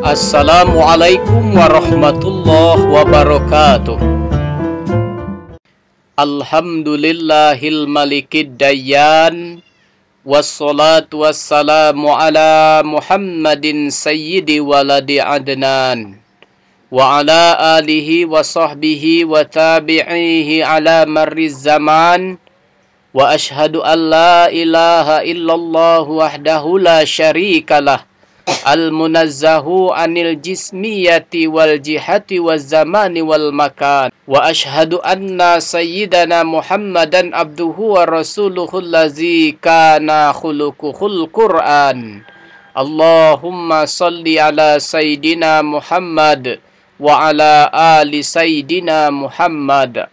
Assalamualaikum warahmatullahi wabarakatuh. Alhamdulillahil malikid dayyan, wassalatu wassalamu ala Muhammadin sayyidi waladi adnan, wa ala alihi wa sahbihi wa tabi'ihi ala marriz zaman, wa ashhadu an la ilaha illallah wahdahu la syarikalah, al-munazzahu anil jismiyati wal jihati wal zamani wal makan, wa ashhadu anna sayyidana Muhammadan abduhu wa rasuluhu allazi kana khuluquhul Qur'an. Allahumma salli ala sayyidina Muhammad wa ala ali sayyidina Muhammad.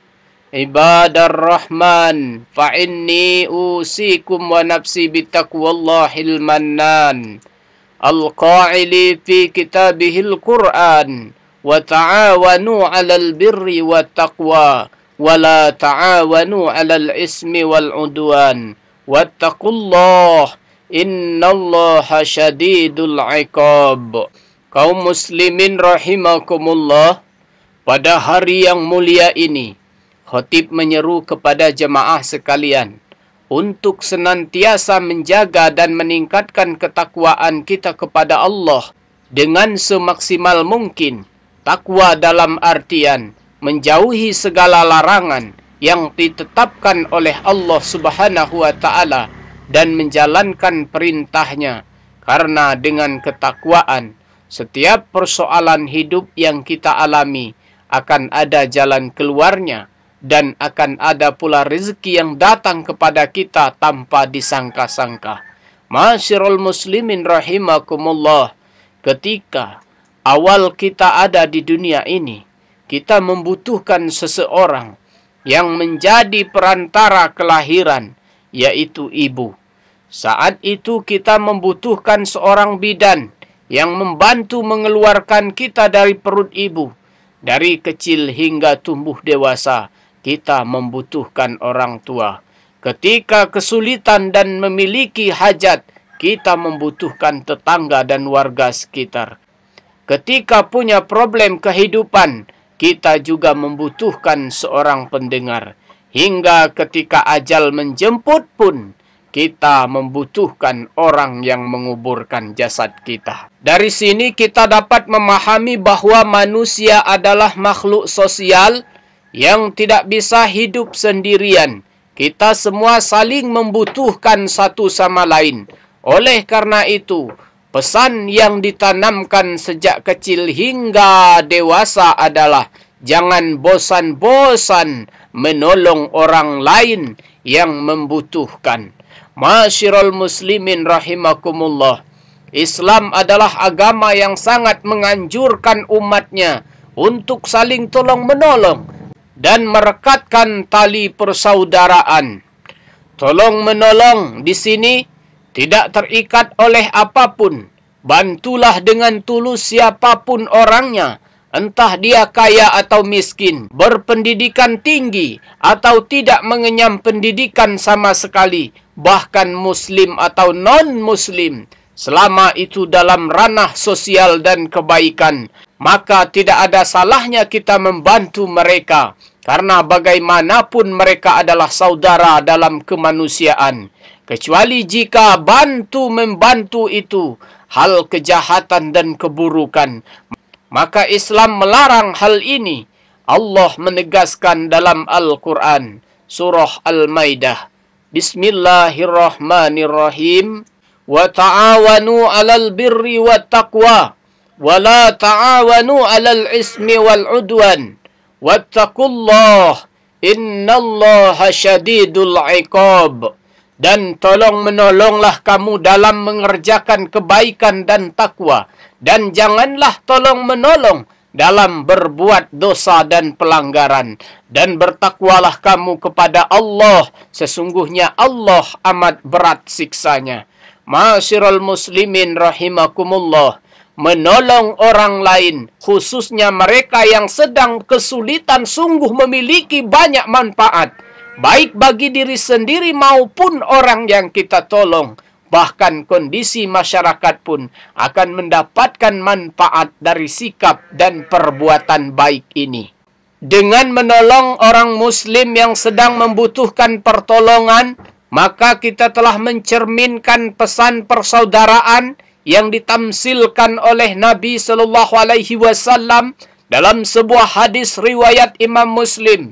Ibadar Rahman, fa inni usikum wa nafsi bitaqwallahil mannan. Al-Qa'ili fi kitabihil Qur'an, wa ta'awanu 'alal birri wat taqwa wa la ta'awanu 'alal ismi wal 'udwan wattaqullah innallaha syadidul 'iqab. Kaum muslimin rahimakumullah, pada hari yang mulia ini khatib menyeru kepada jemaah sekalian untuk senantiasa menjaga dan meningkatkan ketakwaan kita kepada Allah dengan semaksimal mungkin. Takwa dalam artian menjauhi segala larangan yang ditetapkan oleh Allah Subhanahu wa Ta'ala dan menjalankan perintahnya. Karena dengan ketakwaan, setiap persoalan hidup yang kita alami akan ada jalan keluarnya, dan akan ada pula rezeki yang datang kepada kita tanpa disangka-sangka. Ma'asyiral muslimin rahimakumullah, ketika awal kita ada di dunia ini, kita membutuhkan seseorang yang menjadi perantara kelahiran, yaitu ibu. Saat itu kita membutuhkan seorang bidan yang membantu mengeluarkan kita dari perut ibu. Dari kecil hingga tumbuh dewasa, kita membutuhkan orang tua. Ketika kesulitan dan memiliki hajat, kita membutuhkan tetangga dan warga sekitar. Ketika punya problem kehidupan, kita juga membutuhkan seorang pendengar. Hingga ketika ajal menjemput pun, kita membutuhkan orang yang menguburkan jasad kita. Dari sini kita dapat memahami bahwa manusia adalah makhluk sosial yang tidak bisa hidup sendirian. Kita semua saling membutuhkan satu sama lain. Oleh karena itu, pesan yang ditanamkan sejak kecil hingga dewasa adalah jangan bosan-bosan menolong orang lain yang membutuhkan. Ma'asyiral muslimin rahimakumullah, Islam adalah agama yang sangat menganjurkan umatnya untuk saling tolong-menolong dan merekatkan tali persaudaraan. Tolong-menolong di sini tidak terikat oleh apapun. Bantulah dengan tulus siapapun orangnya, entah dia kaya atau miskin, berpendidikan tinggi atau tidak mengenyam pendidikan sama sekali, bahkan muslim atau non-muslim. Selama itu dalam ranah sosial dan kebaikan, maka tidak ada salahnya kita membantu mereka. Karena bagaimanapun mereka adalah saudara dalam kemanusiaan. Kecuali jika bantu-membantu itu hal kejahatan dan keburukan, maka Islam melarang hal ini. Allah menegaskan dalam Al-Quran, Surah Al-Maidah, Bismillahirrahmanirrahim, wa ta'awanu 'alal birri wat taqwa wa la ta'awanu 'alal ismi wal 'udwan wattaqullah innallaha syadidul 'iqab. Dan tolong menolonglah kamu dalam mengerjakan kebaikan dan takwa, dan janganlah tolong menolong dalam berbuat dosa dan pelanggaran, dan bertakwalah kamu kepada Allah, sesungguhnya Allah amat berat siksanya. Ma'asyiral muslimin rahimakumullah, menolong orang lain, khususnya mereka yang sedang kesulitan, sungguh memiliki banyak manfaat, baik bagi diri sendiri maupun orang yang kita tolong. bahkan kondisi masyarakat pun akan mendapatkan manfaat dari sikap dan perbuatan baik ini. Dengan menolong orang Muslim yang sedang membutuhkan pertolongan, maka kita telah mencerminkan pesan persaudaraan yang ditamsilkan oleh Nabi sallallahu alaihi wasallam dalam sebuah hadis riwayat Imam Muslim.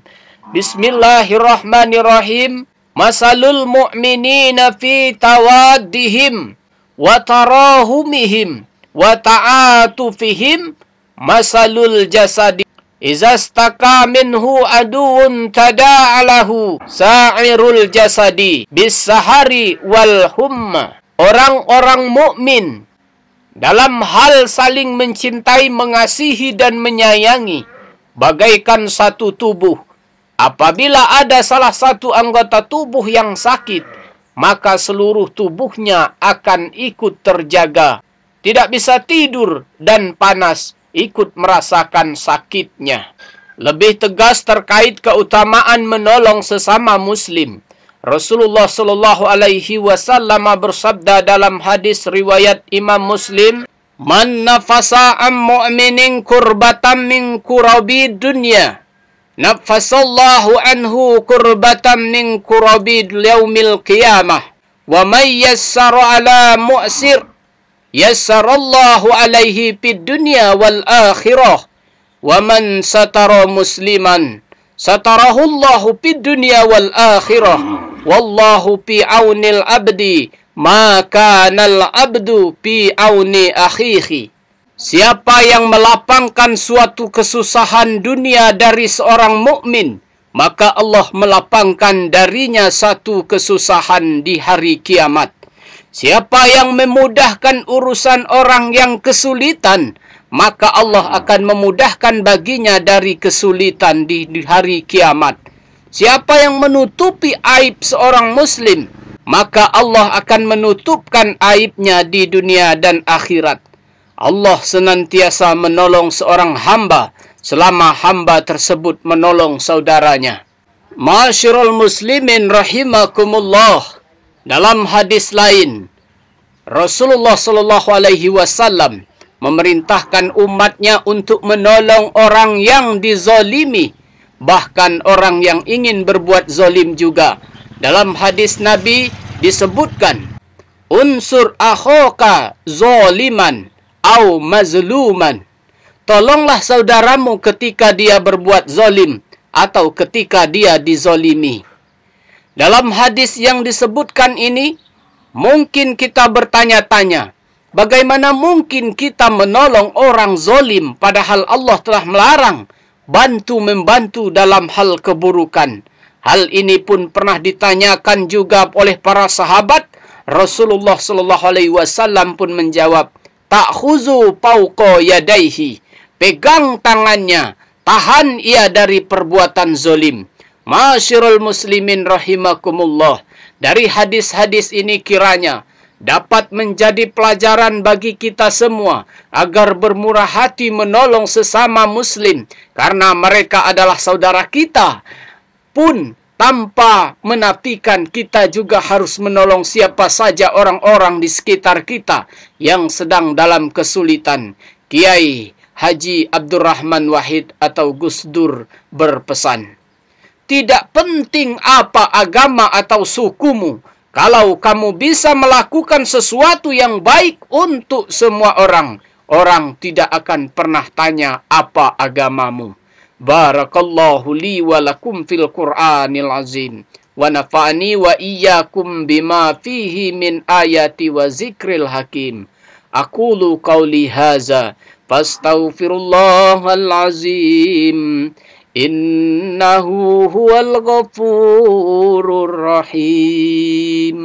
Bismillahirrahmanirrahim. Masalul mu'minina fi tawaddihim wa tarahumihim wa ta'atufihim masalul jasadi iza staka minhu aduun tada'alahu sa'irul jasadi bis-sahari wal humma. Orang-orang mukmin dalam hal saling mencintai, mengasihi dan menyayangi bagaikan satu tubuh. Apabila ada salah satu anggota tubuh yang sakit, maka seluruh tubuhnya akan ikut terjaga. Tidak bisa tidur dan panas, ikut merasakan sakitnya. Lebih tegas terkait keutamaan menolong sesama Muslim, Rasulullah sallallahu alaihi wasallam bersabda dalam hadis riwayat Imam Muslim, "Man nafasa am mu'minin kurbatan min kurabi dunya, nafasallahu anhu kurbatan min kurabi yaumil qiyamah. Wa may yassara ala mu'sir, yassarallahu alaihi fid dunya wal akhirah. Wa man satara musliman, satarahullahu fid dunya wal akhirah. Wallahu fi aunil abdi, ma kanal abdu fi auni akhihi." Siapa yang melapangkan suatu kesusahan dunia dari seorang mukmin, maka Allah melapangkan darinya satu kesusahan di hari kiamat. Siapa yang memudahkan urusan orang yang kesulitan, maka Allah akan memudahkan baginya dari kesulitan di hari kiamat. Siapa yang menutupi aib seorang muslim, maka Allah akan menutupkan aibnya di dunia dan akhirat. Allah senantiasa menolong seorang hamba selama hamba tersebut menolong saudaranya. Ma'asyiral muslimin rahimakumullah. Dalam hadis lain, Rasulullah sallallahu alaihi wasallam memerintahkan umatnya untuk menolong orang yang dizalimi, bahkan orang yang ingin berbuat zalim juga. Dalam hadis Nabi disebutkan, "Unsur akhaka zaliman au mazluman." Tolonglah saudaramu ketika dia berbuat zalim atau ketika dia dizalimi. Dalam hadis yang disebutkan ini, mungkin kita bertanya-tanya, bagaimana mungkin kita menolong orang zalim padahal Allah telah melarang bantu-membantu dalam hal keburukan. Hal ini pun pernah ditanyakan juga oleh para sahabat. Rasulullah sallallahu alaihi wasallam pun menjawab, "Ta'khuzu fawqa yadaihi." Pegang tangannya, tahan ia dari perbuatan zalim. Ma'asyiral muslimin rahimakumullah. Dari hadis-hadis ini kiranya dapat menjadi pelajaran bagi kita semua agar bermurah hati menolong sesama muslim, karena mereka adalah saudara kita. Pun tanpa menafikan kita juga harus menolong siapa saja orang-orang di sekitar kita yang sedang dalam kesulitan. Kiai Haji Abdurrahman Wahid atau Gus Dur berpesan, tidak penting apa agama atau sukumu, kalau kamu bisa melakukan sesuatu yang baik untuk semua orang, orang tidak akan pernah tanya apa agamamu. Barakallahu li wa lakum fil Qur'anil azim wa nafa'ani wa iyyakum bima fihi min ayati wa zikril hakim. Aqulu qawli haza fastaghfirullahal azim. Innahu huwal ghafurur rahim.